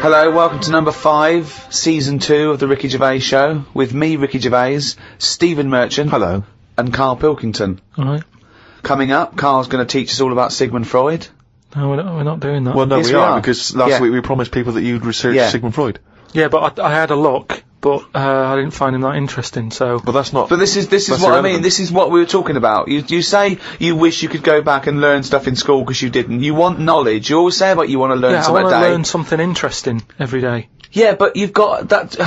Hello, welcome to number 5, season 2 of the Ricky Gervais Show, with me, Ricky Gervais, Stephen Merchant. Hello. And Carl Pilkington. Alright. Coming up, Carl's going to teach us all about Sigmund Freud. No, we're not doing that. Well, no, Yes, we we are, are. because last week we promised people that you'd research Sigmund Freud. Yeah, but I had a look, but I didn't find him that interesting, so... But that's not... But this is what irrelevant. I mean, this is what we were talking about. You say you wish you could go back and learn stuff in school because you didn't. You want knowledge. You always say about you want to learn something a day. I want to learn something interesting every day. Yeah, but you've got that...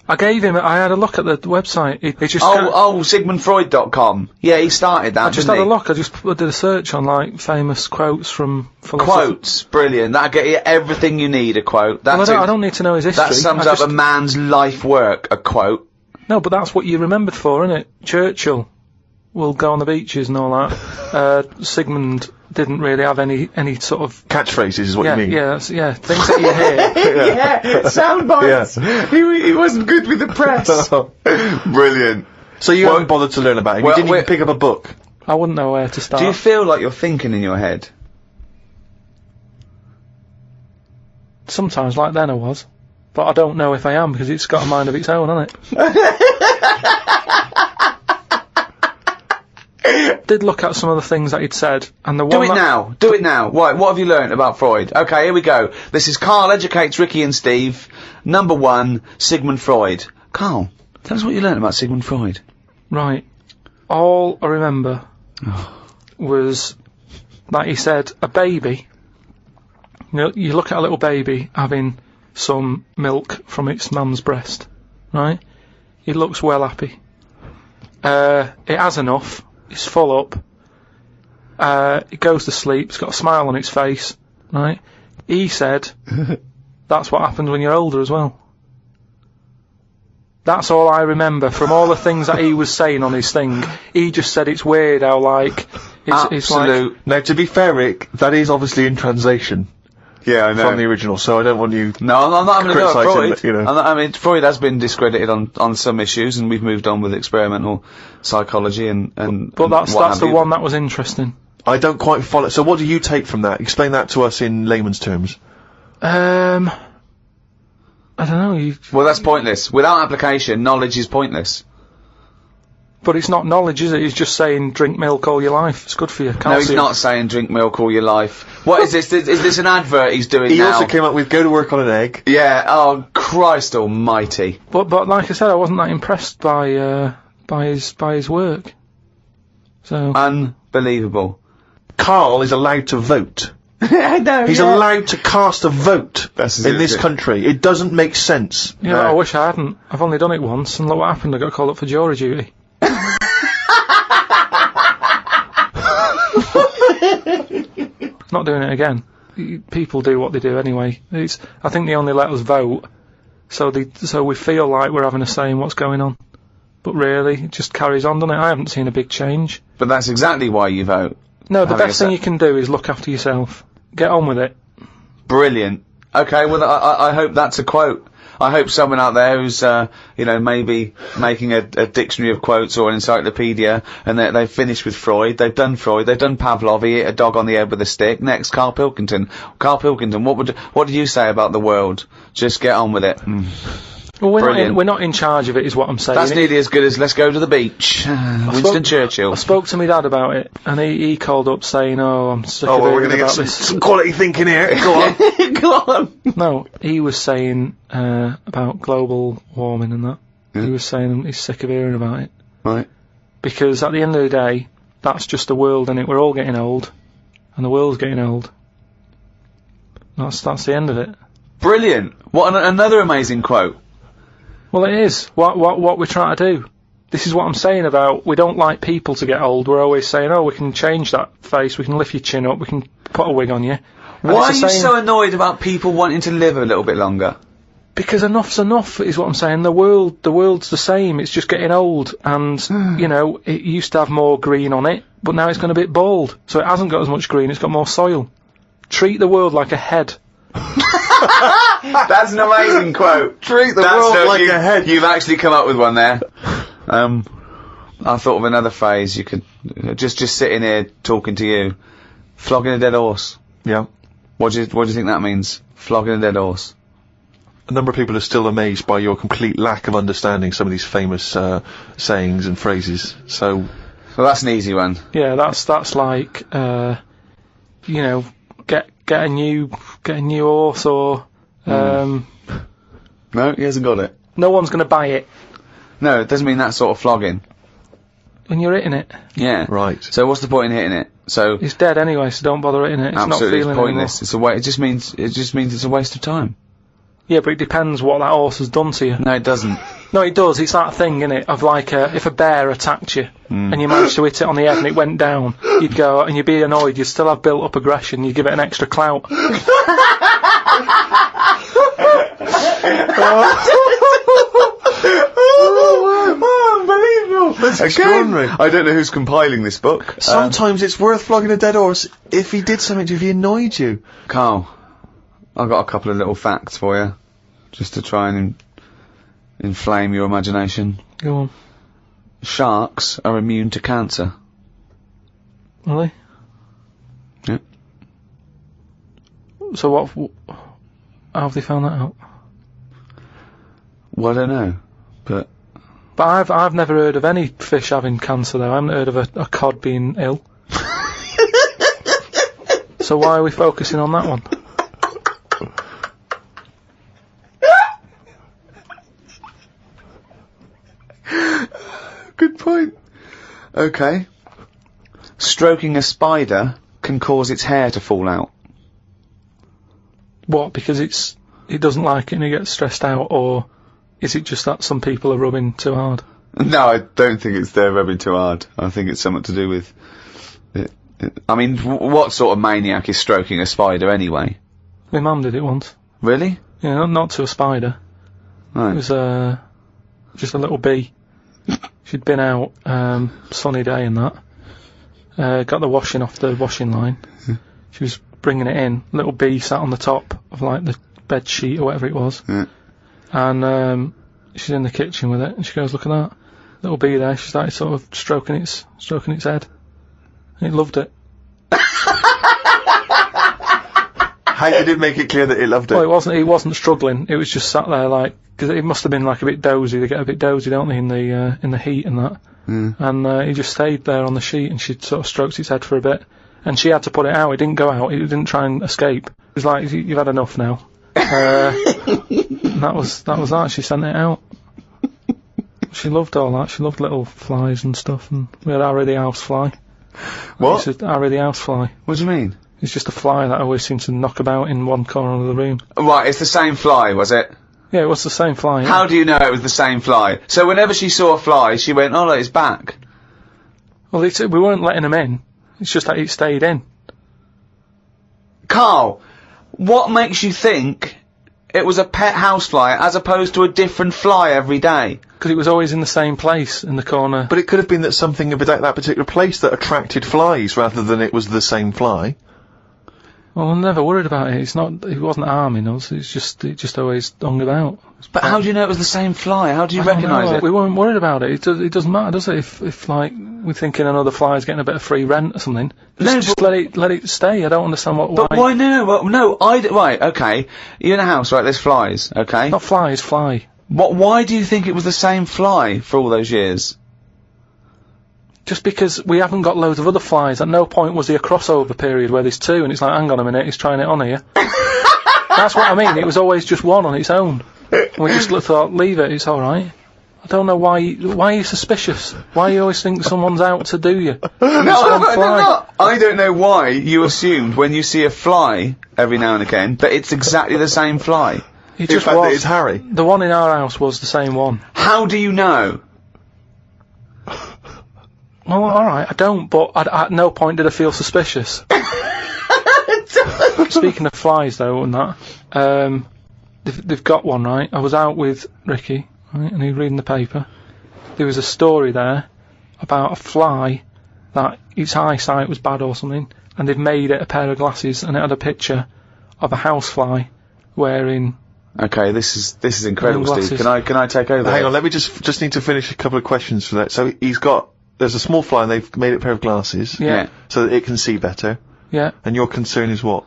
I had a look at the website. It just... SigmundFreud.com. Yeah, he started that, I just had a look. I just did a search on, like, famous quotes from philosophers. Quotes, brilliant. That'll get you everything you need, a quote. Well, I don't need to know his history. That sums up a man's life work, a quote. No, but that's what you're remembered for, isn't it? Churchill will go on the beaches and all that. Sigmund didn't really have any sort of... Catchphrases is what you mean. Yeah, things that you hear. Yeah, sound bites. Yeah. He wasn't good with the press. Brilliant. So you haven't bothered to learn about him? You didn't even pick up a book? I wouldn't know where to start. Do you feel like you're thinking in your head? Sometimes, like then I was. But I don't know if I am, because it's got a mind of its own, hasn't it? Did look at some of the things that he'd said, and the one Do it now. What have you learnt about Freud? Okay, here we go. This is Carl Educates Ricky and Steve. Number 1, Sigmund Freud. Carl, tell us what you learnt about Sigmund Freud. Right. All I remember was that he said a baby, you look at a little baby having some milk from its mum's breast, right? It looks well happy. It has enough. It's full up. It goes to sleep. It's got a smile on its face, right? He said that's what happens when you're older as well. That's all I remember from all the things that he was saying on his thing. He just said it's weird how, like... It's like... Now, to be fair, Rick, that is obviously in translation. Yeah, I know. From the original, so I don't want you... No, I'm not having a go at Freud. You know. I mean, Freud has been discredited on some issues, and we've moved on with experimental psychology and But that's the one that was interesting. I don't quite follow... So what do you take from that? Explain that to us in layman's terms. I don't know. Well, that's pointless. Without application, knowledge is pointless. But it's not knowledge, is it? He's just saying drink milk all your life. It's good for you. Calcium. No, he's not saying drink milk all your life. What is this? Is this an advert he's doing now? He also came up with go to work on an egg. Yeah, oh, Christ almighty. But like I said, I wasn't that impressed by his work. So... Unbelievable. Carl is allowed to vote. I know, He's allowed to cast a vote in this country. It doesn't make sense. Yeah, I wish I hadn't. I've only done it once, and look what happened. I got called up for jury duty. Not doing it again. People do what they do anyway. I think they only let us vote, so we feel like we're having a say in what's going on. But really, it just carries on, doesn't it? I haven't seen a big change. But that's exactly why you vote. No, the best thing you can do is look after yourself. Get on with it. Brilliant. Okay, well, I hope that's a quote. I hope someone out there who's, maybe making a dictionary of quotes or an encyclopedia, and they've finished with Freud, they've done Pavlov, he hit a dog on the head with a stick. Next, Carl Pilkington. Carl Pilkington, what do you say about the world? Just get on with it. Well, we're not in charge of it, is what I'm saying. That's nearly as good as let's go to the beach. Winston Churchill. I spoke to my dad about it, and he called up saying, I'm sick of we're going to get some quality thinking here. Go on. Go on. No, he was saying about global warming and that. Yeah. He was saying he's sick of hearing about it. Right. Because at the end of the day, that's just the world, innit? We're all getting old, and the world's getting old. That's the end of it. Brilliant. What another amazing quote. Well, it is. What we're trying to do. This is what I'm saying about we don't like people to get old. We're always saying, we can change that face, we can lift your chin up, we can put a wig on you. And why are you so annoyed about people wanting to live a little bit longer? Because enough's enough, is what I'm saying. The world's the same. It's just getting old, and it used to have more green on it, but now it's gone a bit bald, so it hasn't got as much green. It's got more soil. Treat the world like a head. That's an amazing quote. Treat the world like a head. You've actually come up with one there. I thought of another phrase. You could just sitting here talking to you, flogging a dead horse. Yeah. What do you think that means? Flogging a dead horse. a number of people are still amazed by your complete lack of understanding some of these famous sayings and phrases. So, well, that's an easy one. Yeah, that's like, you know, get a new horse, or No, he hasn't got it. no one's going to buy it No, it doesn't mean that sort of flogging. when you're hitting it. Yeah. right. So what's the point in hitting it? So It's dead anyway, so don't bother hitting it. It's absolutely not feeling pointless. anymore. It's a way. It just means it's a waste of time. Yeah, but it depends what that horse has done to you. No, it doesn't. No, it does. It's that thing, innit, of like, if a bear attacked you and you managed to hit it on the head and it went down, you'd go and you'd be annoyed. You'd still have built-up aggression. You'd give it an extra clout. Unbelievable! That's extraordinary. I don't know who's compiling this book. Sometimes it's worth flogging a dead horse if he did something to you, if he annoyed you. Carl, I've got a couple of little facts for you, just to try and inflame your imagination. Go on. Sharks are immune to cancer. Really? Yeah. So how have they found that out? Well, I don't know, but But I've never heard of any fish having cancer though. I haven't heard of a cod being ill. So why are we focusing on that one? good point. Okay. Stroking a spider can cause its hair to fall out. What? Because it doesn't like it and it gets stressed out, or is it just that some people are rubbing too hard? No, I don't think it's they're rubbing too hard. I think it's something to do with it. I mean, what sort of maniac is stroking a spider anyway? My mum did it once. Really? Yeah, not to a spider. Right. It was just a little bee. She'd been out, sunny day and that. Got the washing off the washing line. She was bringing it in. Little bee sat on the top of like the bed sheet or whatever it was. Yeah. And she's in the kitchen with it, and she goes, "Look at that little bee there." She started sort of stroking its head. And it loved it. How you did make it clear that it loved it? Well, it wasn't struggling. It was just sat there like, because it must have been like a bit dozy. They get a bit dozy, don't they, in the heat and that. Mm. And he just stayed there on the sheet, and she sort of stroked its head for a bit, and she had to put it out. It didn't go out. It didn't try and escape. It was like, "You've had enough now." And that was that. She sent it out. She loved all that. She loved little flies and stuff. And we had Harry the housefly. What? Harry the housefly. What do you mean? It's just a fly that always seems to knock about in one corner of the room. Right, it's the same fly, was it? Yeah, it was the same fly. Yeah. How do you know it was the same fly? So whenever she saw a fly, she went, "Oh, look, it's back." Well, we weren't letting him in. It's just that it stayed in. Carl, what makes you think it was a pet housefly as opposed to a different fly every day? Because it was always in the same place in the corner. But it could have been that something about that particular place that attracted flies rather than it was the same fly. Well, I'm never worried about it. It wasn't harming us. It just always hung about. But how do you know it was the same fly? How do you I don't recognise know. it? We weren't worried about it. It doesn't matter, does it? If like we're thinking another fly's getting a bit of free rent or something, just let it stay. I don't understand what. But why no? Well, no, right, okay. You're in a house, right? There's flies, okay? Not flies, fly. Why do you think it was the same fly for all those years? Just because we haven't got loads of other flies. At no point was there a crossover period where there's two, and it's like, hang on a minute, he's trying it on here. That's what I mean. It was always just one on its own. And we just thought, leave it, it's alright. I don't know why are you suspicious? Why you always think someone's out to do you? No, not. I don't know why you assumed when you see a fly every now and again that it's exactly the same fly. It just In fact, was. it's Harry. The one in our house was the same one. How do you know? Well, alright, I don't, but at no point did I feel suspicious. Speaking of flies, though, and that, they've got one, right? I was out with Ricky, right, and he was reading the paper. There was a story there about a fly that its eyesight was bad or something, and they'd made it a pair of glasses, and it had a picture of a housefly wearing... Okay, this is incredible, Steve. Glasses. Can I take over? Hang on, let me just need to finish a couple of questions for that. So there's a small fly and they've made it a pair of glasses. Yeah. So that it can see better. Yeah. And your concern is what?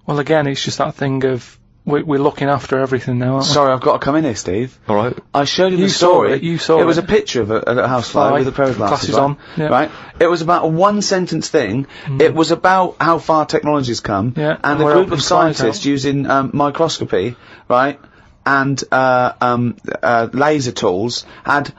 Well, again, it's just that thing of we're looking after everything now, aren't we? Sorry, I've got to come in here, Steve. All right. I showed you You the saw story. it, you saw It was it. a picture of a housefly with a pair of glasses, Glasses right? on, yeah. Right? It was about a one-sentence thing. It was about how far technology's come. Yeah, And and a we're group opening of flies scientists out. using microscopy, right, and laser tools had,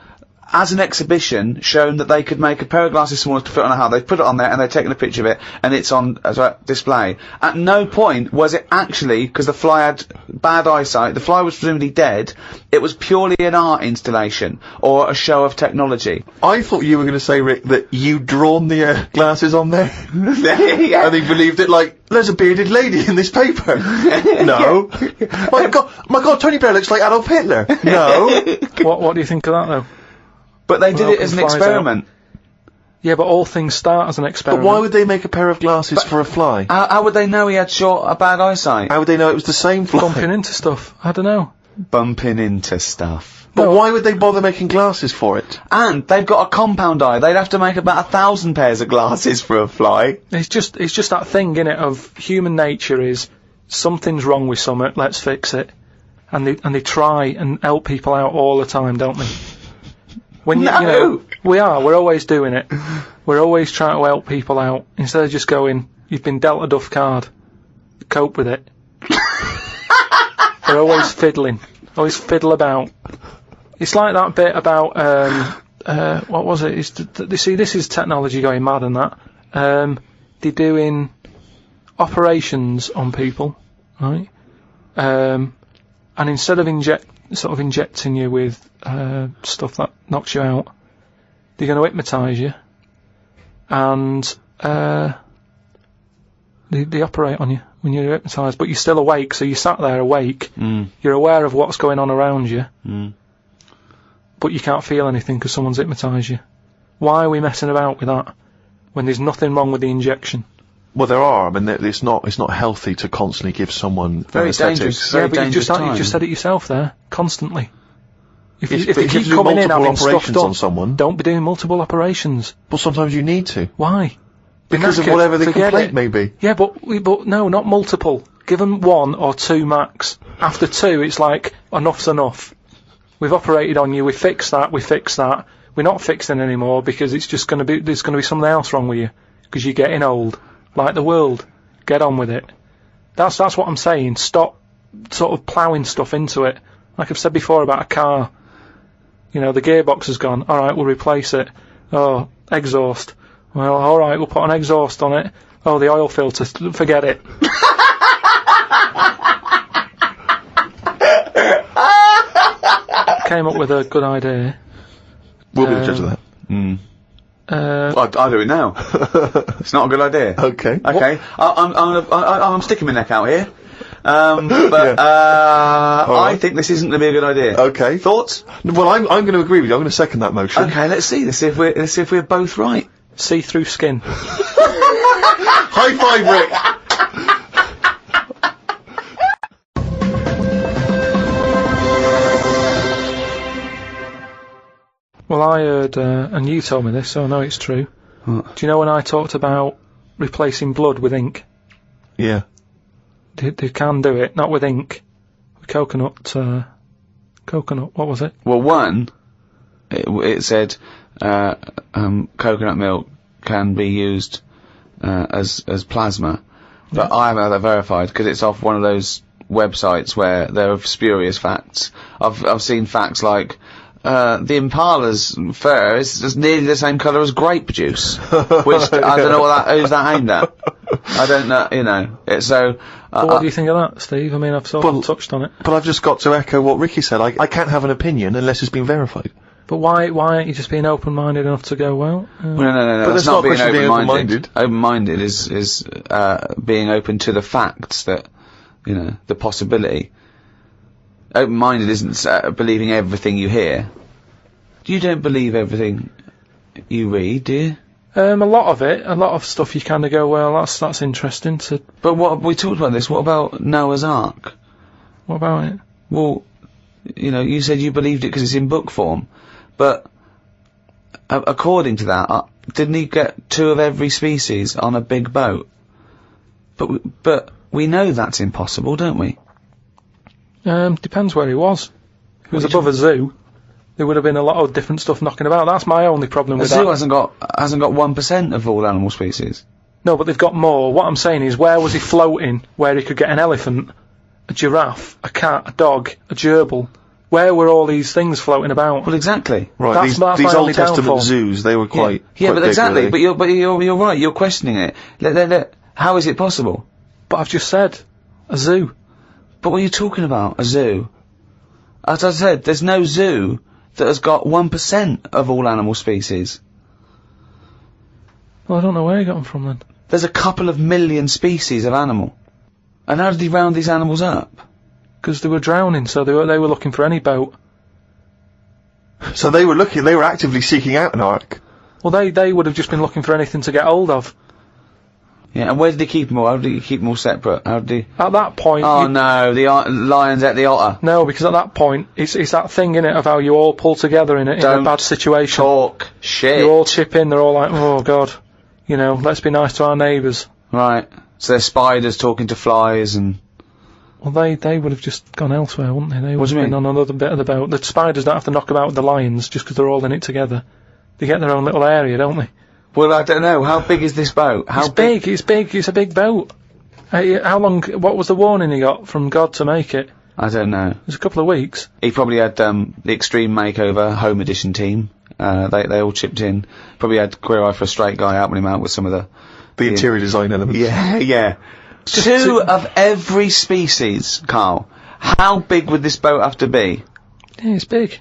as an exhibition, shown that they could make a pair of glasses smaller to fit on a hat. They put it on there and they've taken a picture of it and it's on as a display. At no point was it actually, because the fly had bad eyesight, the fly was presumably dead, it was purely an art installation or a show of technology. I thought you were going to say, Rick, that you'd drawn the glasses on there. Yeah. And he believed it like, there's a bearded lady in this paper. No. My God, Tony Blair looks like Adolf Hitler. No. What do you think of that, though? But they did Well, it as an flies out. experiment. Yeah, but all things start as an But experiment. why would they make a pair of glasses for a fly? How would they know he had bad eyesight? How would they know it was the same fly? Bumping into stuff? I don't know. Bumping into stuff. But why would they bother making glasses for it? And they've got a compound eye. They'd have to make about 1,000 pairs of glasses for a fly. It's just that thing, innit, of human nature is something's wrong with something, let's fix it. And they try and help people out all the time, don't they? When you know, we're always doing it. We're always trying to help people out instead of just going, you've been dealt a duff card, cope with it. We're always fiddling, always fiddle about. It's like that bit about what was it? See, this is technology going mad and that. They're doing operations on people, right? And instead of injecting you with stuff that knocks you out, they're going to hypnotise you, and they operate on you when you're hypnotised, but you're still awake, so you sat there awake, you're aware of what's going on around you, but you can't feel anything because someone's hypnotised you. Why are we messing about with that when there's nothing wrong with the injection? Well, there are. I mean, it's not healthy to constantly give someone Very anesthetics. dangerous. Yeah, Very but you dangerous time. just said it yourself there, constantly. If But they if keep you do coming in multiple having stuff operations done, on someone, don't be doing multiple operations. well, sometimes you need to. Why? Because of Knackered, whatever the forget complaint it. may be. Yeah, but no, not multiple. Give them 1 or 2 max. After 2, it's like, enough's enough. We've operated on you, we fixed that. We're not fixing anymore because it's just there's gonna be something else wrong with you. Because you're getting old. Like the world. Get on with it. That's what I'm saying. Stop sort of ploughing stuff into it. Like I've said before about a car. You know, the gearbox has gone. Alright, we'll replace it. Oh, exhaust. Well, alright, we'll put an exhaust on it. Oh, the oil filter. Forget it. Came up with a good idea. We'll be the judge of that. Well, I'll do it now. It's not a good idea. Okay. Okay. I'm sticking my neck out here. I think this isn't going to be a good idea. Okay. Thoughts? Well, I'm going to agree with you. I'm going to second that motion. Okay, let's see if we're both right. See-through skin. High five, Rick. Well, I heard, and you told me this, so I know it's true. What? Do you know when I talked about replacing blood with ink? Yeah. They can do it, not with ink. With coconut, what was it? Well, one, it said coconut milk can be used as plasma, but I haven't had that verified because it's off one of those websites where there are spurious facts. I've seen facts like the Impala's fur is nearly the same colour as grape juice, which I don't know who's that aimed at. I don't know, you know. It's so. But what do you think of that, Steve? I mean, I've sort of touched on it. But I've just got to echo what Ricky said. I can't have an opinion unless it's been verified. But why aren't you just being open-minded enough to go, well? No. But That's that's not not being a question of being open-minded. Open-minded is being open to the facts that, you know, the possibility. Open-minded isn't believing everything you hear. You don't believe everything you read, do you? A lot of stuff you kind of go, well, that's interesting. But we talked about this. What about Noah's Ark? What about it? Well, you know, you said you believed it because it's in book form, but according to that, didn't he get 2 of every species on a big boat? But we know that's impossible, don't we? Depends where he was. If he was above a zoo, there would have been a lot of different stuff knocking about. That's my only problem with that. A zoo hasn't got 1% of all animal species. No, but they've got more. What I'm saying is, where was he floating, where he could get an elephant, a giraffe, a cat, a dog, a gerbil? Where were all these things floating about? Well, exactly. Right, That's these my Old only Testament downfall. zoos, they were quite Yeah, quite but big, exactly. really. But you're right. You're questioning it. How is it possible? But I've just said, a zoo. But what are you talking about? A zoo? As I said, there's no zoo that has got 1% of all animal species. Well, I don't know where he got them from then. There's a couple of million species of animal. And how did he round these animals up? Because they were drowning, so they were looking for any boat. So they were actively seeking out an ark. Well, they would have just been looking for anything to get hold of. Yeah, and where did he keep them all? How did he keep them all separate? How did he... At that point... Oh no, the lions ate the otter. No, because at that point, it's that thing, innit, of how you all pull together in a bad situation. Talk shit. You all chip in, they're all like, oh god, you know, let's be nice to our neighbours. Right. So there's spiders talking to flies and... Well, they would have just gone elsewhere, wouldn't they? They would What do you have been on another bit of the boat. The spiders don't have to knock about with the lions just because they're all in it together. They get their own little area, don't they? Well, I don't know. How big is this boat? It's big, it's a big boat. How long, what was the warning he got from God to make it? I don't know. It was a couple of weeks. He probably had, the Extreme Makeover Home Edition team. They all chipped in. Probably had Queer Eye for a Straight Guy helping him out with some of the Interior design elements. Yeah, yeah. Two of every species, Carl. How big would this boat have to be? Yeah, it's big.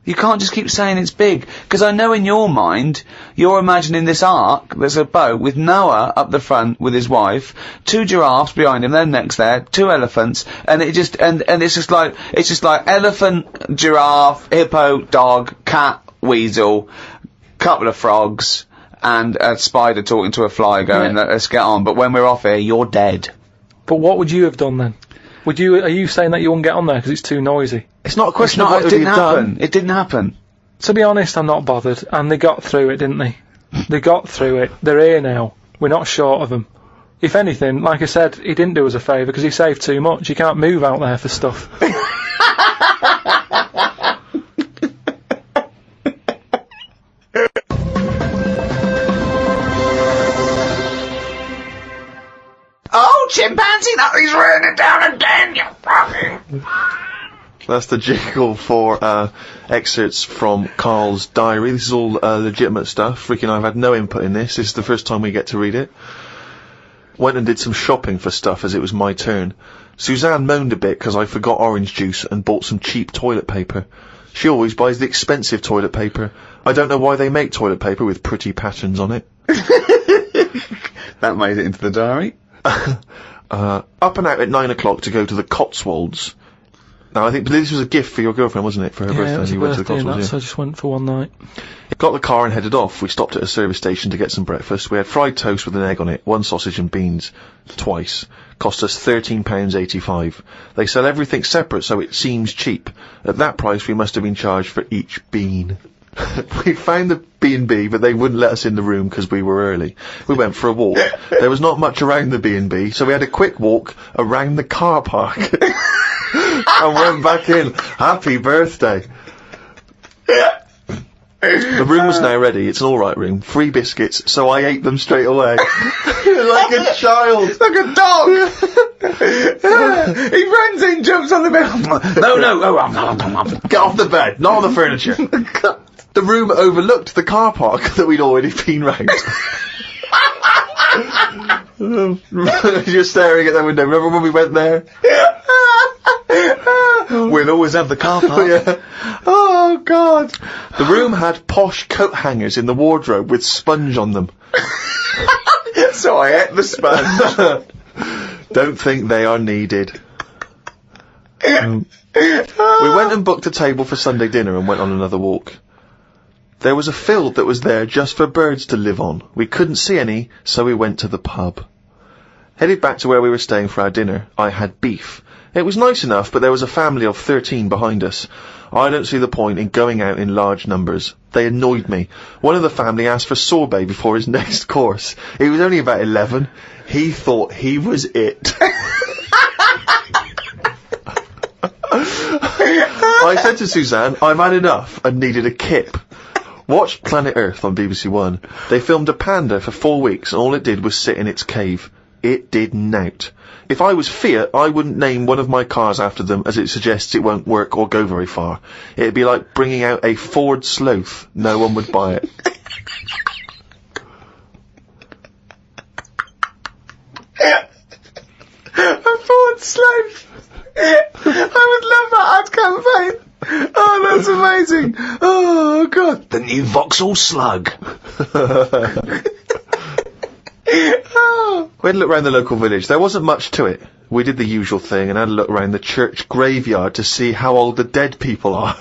You can't just keep saying it's big, because I know in your mind, you're imagining this ark, there's a boat with Noah up the front with his wife, 2 giraffes behind him, then next there, 2 elephants, and it just, and it's just like elephant, giraffe, hippo, dog, cat, weasel, couple of frogs, and a spider talking to a fly going, let's get on, but when we're off here, you're dead. But what would you have done then? Are you saying that you wouldn't get on there because it's too noisy? It's not a question of what it didn't happen. done. It didn't happen. To be honest, I'm not bothered, and they got through it, didn't they? They got through it. They're here now. We're not short of them. If anything, like I said, he didn't do us a favour because he saved too much. You can't move out there for stuff. Oh, chimpanzee, that is raining down again, you fucking... That's the jingle for excerpts from Carl's diary. This is all legitimate stuff. Ricky and I have had no input in this. This is the first time we get to read it. Went and did some shopping for stuff as it was my turn. Suzanne moaned a bit because I forgot orange juice and bought some cheap toilet paper. She always buys the expensive toilet paper. I don't know why they make toilet paper with pretty patterns on it. That made it into the diary. Up and out at 9 o'clock to go to the Cotswolds. Now, I think this was a gift for your girlfriend, wasn't it, for her birthday? Yeah, it was a You went to the birthday and Cotswolds, that, so I just went for one night. Got the car and headed off. We stopped at a service station to get some breakfast. We had fried toast with an egg on it, 1 sausage and beans, twice. Cost us £13.85. They sell everything separate, so it seems cheap. At that price, we must have been charged for each bean. We found the B&B, but they wouldn't let us in the room because we were early. We went for a walk. There was not much around the B&B, so we had a quick walk around the car park. And went back in. Happy birthday. The room was now ready. It's an alright room. 3 biscuits, so I ate them straight away. Like a child. Like a dog! He runs in, jumps on the bed. No. Get off the bed, not on the furniture. The room overlooked the car park that we'd already been round. You're staring at the window. Remember when we went there? We'll always have the car park. Yeah. Oh, God. The room had posh coat hangers in the wardrobe with sponge on them. So I ate the sponge. Don't think they are needed. We went and booked a table for Sunday dinner and went on another walk. There was a field that was there just for birds to live on. We couldn't see any, so we went to the pub. Headed back to where we were staying for our dinner. I had beef. It was nice enough, but there was a family of 13 behind us. I don't see the point in going out in large numbers. They annoyed me. One of the family asked for sorbet before his next course. He was only about 11. He thought he was it. I said to Suzanne, I've had enough and needed a kip. Watched Planet Earth on BBC One. They filmed a panda for 4 weeks and all it did was sit in its cave. It did nout. If I was Fiat, I wouldn't name one of my cars after them as it suggests it won't work or go very far. It'd be like bringing out a Ford Sloth. No one would buy it. A Ford Sloth. I would love that ad campaign. Oh, that's amazing. Oh, God. The new Vauxhall Slug. We had a look around the local village. There wasn't much to it. We did the usual thing and had a look around the church graveyard to see how old the dead people are.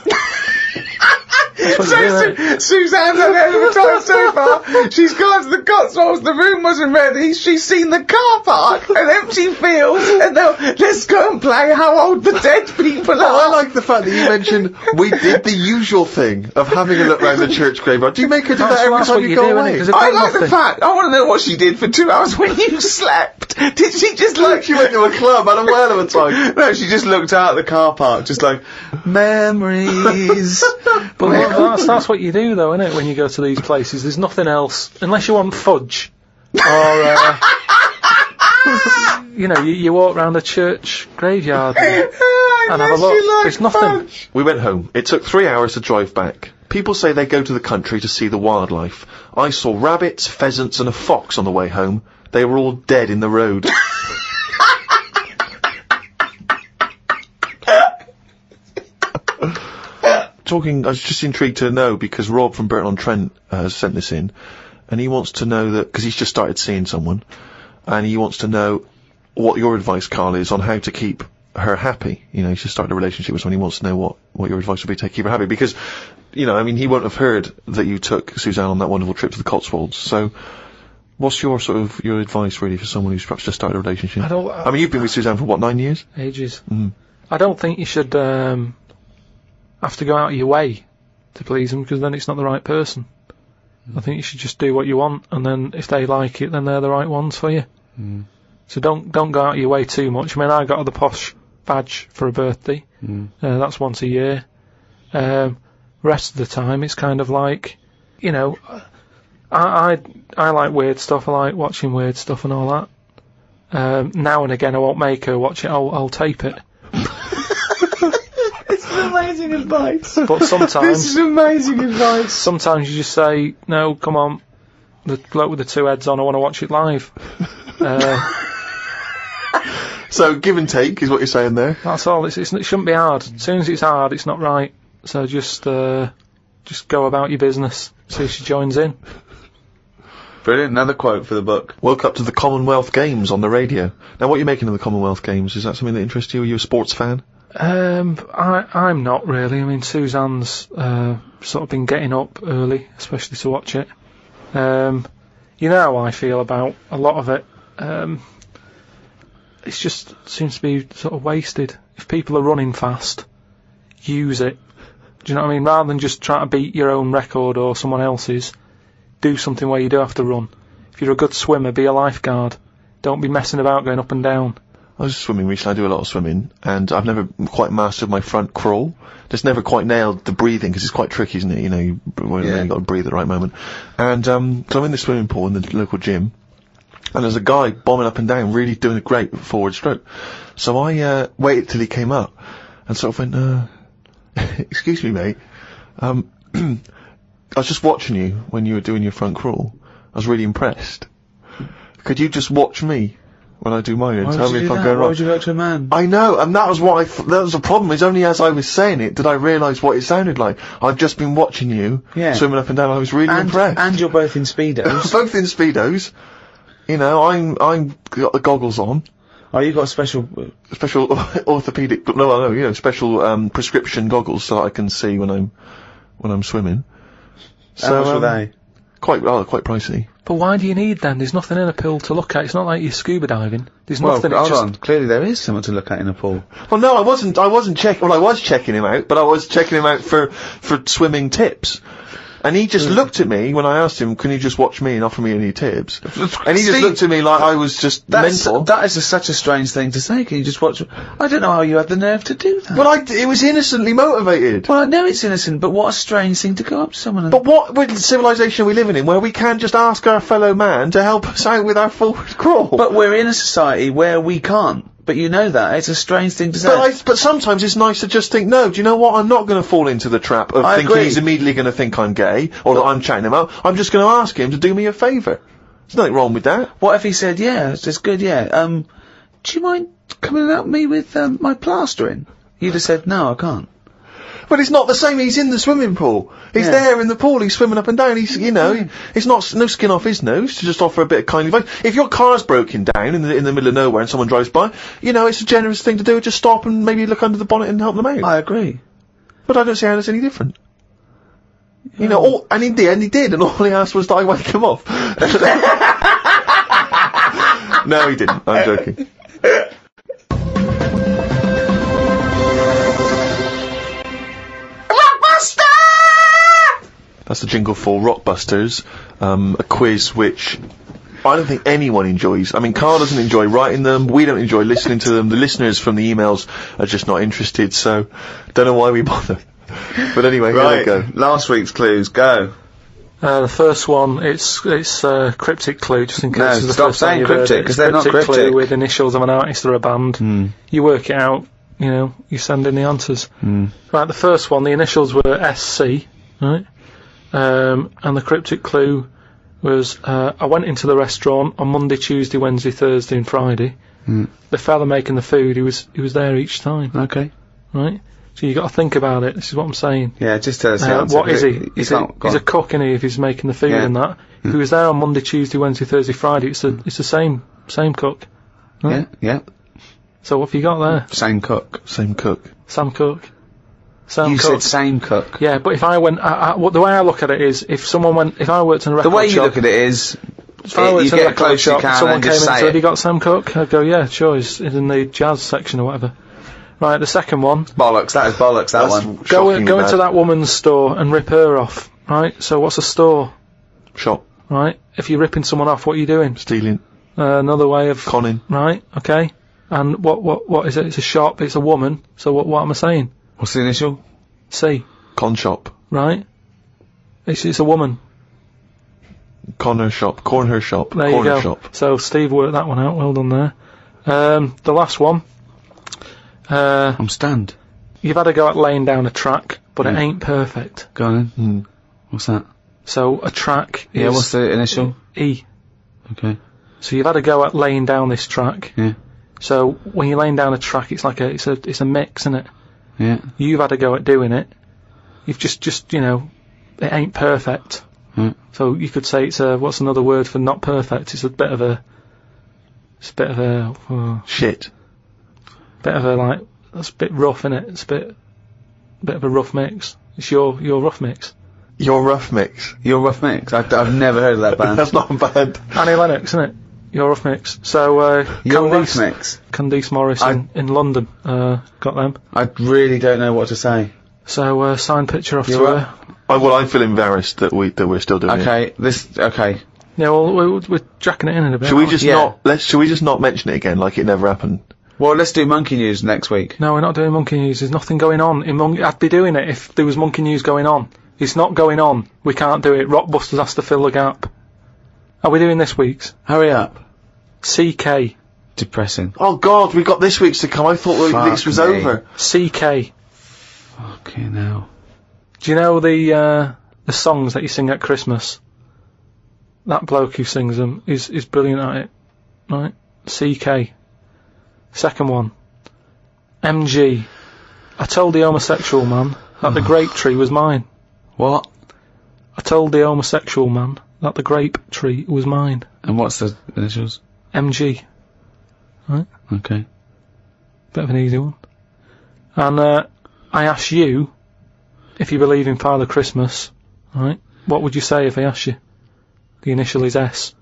Suzanne's had a hell of a time so far. She's gone to the Cotswolds, the room wasn't ready, she's seen the car park, an empty field, and now let's go and play how old the dead people are. I like the fact that you mentioned we did the usual thing of having a look around the church graveyard. Do you make her do that every time you go away? I like the fact, I want to know what she did for 2 hours when you slept. Did she just She went to a club, had a whale of a time. No, she just looked out at the car park, just like, memories. But that's what you do, though, isn't it? When you go to these places, there's nothing else unless you want fudge, or you walk round a church graveyard and have a look. There's nothing. We went home. It took 3 hours to drive back. People say they go to the country to see the wildlife. I saw rabbits, pheasants, and a fox on the way home. They were all dead in the road. I was just intrigued to know, because Rob from Burton-on-Trent has sent this in, and he wants to know that, because he's just started seeing someone, and he wants to know what your advice, Carl, is on how to keep her happy. He's just started a relationship with someone. He wants to know what your advice would be to keep her happy, because, he won't have heard that you took Suzanne on that wonderful trip to the Cotswolds, so what's your advice, really, for someone who's perhaps just started a relationship? You've been with Suzanne for, 9 years? Ages. Mm. I don't think you should, have to go out of your way to please them, because then it's not the right person. I think you should just do what you want, and then if they like it, then they're the right ones for you. So don't go out of your way too much. I got the posh badge for a birthday. That's once a year. Rest of the time it's kind of like, I like weird stuff. I like watching weird stuff and all that. Now and again I won't make her watch it, I'll tape it. Amazing advice. But sometimes this is amazing advice. Sometimes you just say, no, come on, the bloke with the 2 heads on, I want to watch it live. So give and take is what you're saying there. That's all. It shouldn't be hard. As soon as it's hard, it's not right. So just go about your business. See if she joins in. Brilliant. Another quote for the book. Woke up to the Commonwealth Games on the radio. Now, what are you making of the Commonwealth Games? Is that something that interests you? Are you a sports fan? I'm not really. Suzanne's sort of been getting up early, especially to watch it. You know how I feel about a lot of it. It just seems to be sort of wasted. If people are running fast, use it. Do you know what I mean? Rather than just trying to beat your own record or someone else's, do something where you do have to run. If you're a good swimmer, be a lifeguard. Don't be messing about going up and down. I was swimming recently. I do a lot of swimming, and I've never quite mastered my front crawl. Just never quite nailed the breathing, because it's quite tricky, isn't it? You've got to breathe at the right moment. And so I'm in the swimming pool in the local gym, and there's a guy bombing up and down, really doing a great forward stroke. So I waited till he came up, and sort of went, excuse me, mate. I was just watching you when you were doing your front crawl. I was really impressed. Could you just watch me when I do mine and tell me if I'm going wrong? Why would you go to a man? I know, and that was what that was the problem. It's only as I was saying it did I realise what it sounded like. I've just been watching you swimming up and down. I was really impressed. And you're both in Speedos. Both in Speedos. I'm got the goggles on. Oh, you got special orthopedic, special prescription goggles so that I can see when I'm swimming. How much were they? Quite pricey. But why do you need them? There's nothing in a pool to look at. It's not like you're scuba diving. There's nothing. Hold on. Clearly there is something to look at in a pool. Well, no, I wasn't checking. Well, I was checking him out, but I was checking him out for swimming tips. And he just looked at me when I asked him, can you just watch me and offer me any tips? And he just looked at me like I was just mental. That is such a strange thing to say. Can you just watch? I don't know how you had the nerve to do that. Well, it was innocently motivated. Well, I know it's innocent, but what a strange thing to go up to someone and... But what civilization are we living in where we can't just ask our fellow man to help us out with our forward crawl? But we're in a society where we can't. But you know that. It's a strange thing to say. But sometimes it's nice to just think, no, do you know what? I'm not going to fall into the trap of thinking he's immediately going to think I'm gay, or that I'm chatting him up. I'm just going to ask him to do me a favour. There's nothing wrong with that. What if he said, yeah, it's good, yeah, do you mind coming and help me with, my plastering? You'd have said, no, I can't. But it's not the same. He's in the swimming pool. He's there in the pool. He's swimming up and down. He's, it's not no skin off his nose to just offer a bit of kindly advice. If your car's broken down in the middle of nowhere and someone drives by, it's a generous thing to do. Just stop and maybe look under the bonnet and help them out. I agree. But I don't see how that's any different. And in the end he did, and all he asked was that I wake him off. No, he didn't. I'm joking. That's the jingle for Rockbusters, a quiz which I don't think anyone enjoys. I mean, Carl doesn't enjoy writing them, we don't enjoy listening to them, the listeners from the emails are just not interested, so don't know why we bother. But anyway, here we go. Last week's clues, go. The first one, it's cryptic clue, just in case. No, it's the stop first time saying you've heard cryptic, it. because they're not Cryptic cryptic. clue with initials of an artist or a band. You work it out, you send in the answers. Right, the first one, the initials were SC, right? And the cryptic clue was, I went into the restaurant on Monday, Tuesday, Wednesday, Thursday and Friday. The fella making the food, he was there each time. Okay. Right? So you got to think about it. This is what I'm saying. Yeah, just tell us the answer. What is he? He's a cook, isn't he, if he's making the food and that. If he was there on Monday, Tuesday, Wednesday, Thursday, Friday, it's the same cook. Right? Yeah. So what have you got there? Same cook. Same cook. Sam Cook. You said same cook. Yeah, but if I went, the way I look at it is, if I worked in a record shop... The way you look at it is, if I worked you in a get record close shop, you can someone and came in just and say said, have it. you got Sam Cook? I'd go, yeah, sure, he's in the jazz section or whatever. Right, the second one. Bollocks, that is bollocks, that one. Go into that woman's store and rip her off. Right, so what's a store? Shop. Right, if you're ripping someone off, what are you doing? Stealing. Another way of... Conning. Right, okay. And what is it? It's a shop, it's a woman, so what am I saying? What's the initial? C. Con shop. Right? It's a woman. Corner shop. Corner shop. There corner you go. shop. So Steve worked that one out, well done there. The last one. I'm stunned. You've had a go at laying down a track, but it ain't perfect. Go on then. What's that? So a track is... Yeah, what's the initial? E. Okay. So you've had a go at laying down this track. Yeah. So when you're laying down a track, it's like it's a mix, isn't it? Yeah. You've had a go at doing it. You've just it ain't perfect. So you could say it's what's another word for not perfect? It's a bit of a shit. Bit of a like, that's a bit rough, innit? It's a bit of a rough mix. It's your rough mix. Your rough mix. Your rough mix. I've never heard of that band. That's not bad. Annie Lennox, isn't it? Your rough mix. So Your rough mix. Candice Morris in London got them. I really don't know what to say. So signed picture off to You're her. I feel embarrassed that we're still doing it. Okay. Yeah, well we're jacking it in a bit. Should we just not mention it again like it never happened? Well, let's do monkey news next week. No, we're not doing monkey news. There's nothing going on. I'd be doing it if there was monkey news going on. It's not going on. We can't do it. Rockbusters has to fill the gap. Are we doing this week's? Hurry up. CK. Depressing. Oh God, we got this week's to come. I thought this was over. CK. Okay, now. Do you know the songs that you sing at Christmas? That bloke who sings them is brilliant at it. Right? CK. Second one. MG. I told the homosexual man that the grape tree was mine. What? I told the homosexual man that the grape tree was mine. And what's the initials? MG. Right? Okay. Bit of an easy one. And I ask you if you believe in Father Christmas, right? What would you say if I asked you? The initial is S.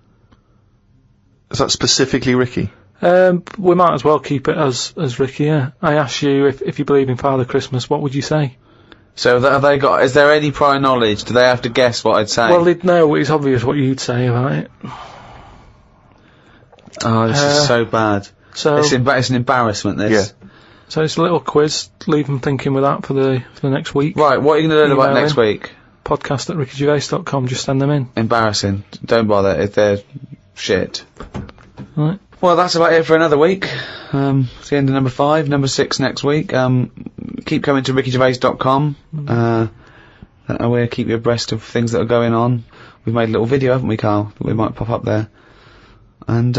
Is that specifically Ricky? We might as well keep it as Ricky, yeah. I ask you if you believe in Father Christmas, what would you say? So have they got? Is there any prior knowledge? Do they have to guess what I'd say? Well, they'd know. It's obvious what you'd say about it. Oh, this is so bad. So it's an embarrassment. This. Yeah. So it's a little quiz. Leave them thinking with that for the next week. Right. What are you going to learn about next week? Podcast@rickygervais.com. Just send them in. Embarrassing. Don't bother if they're shit. Right. Well, that's about it for another week. It's the end of number 5, number 6 next week. Keep coming to rickygervais.com. We'll keep you abreast of things that are going on. We've made a little video, haven't we, Carl? That we might pop up there. And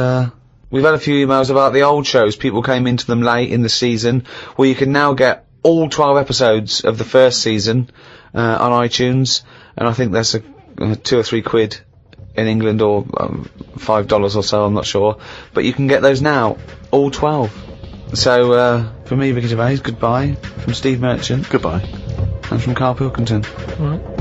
we've had a few emails about the old shows. People came into them late in the season. Well, you can now get all 12 episodes of the first season on iTunes, and I think there's a 2 or 3 quid in England, or $5 or so, I'm not sure. But you can get those now, all 12. So, from me, Ricky Gervais, goodbye. From Steve Merchant. Goodbye. And from Carl Pilkington. Right.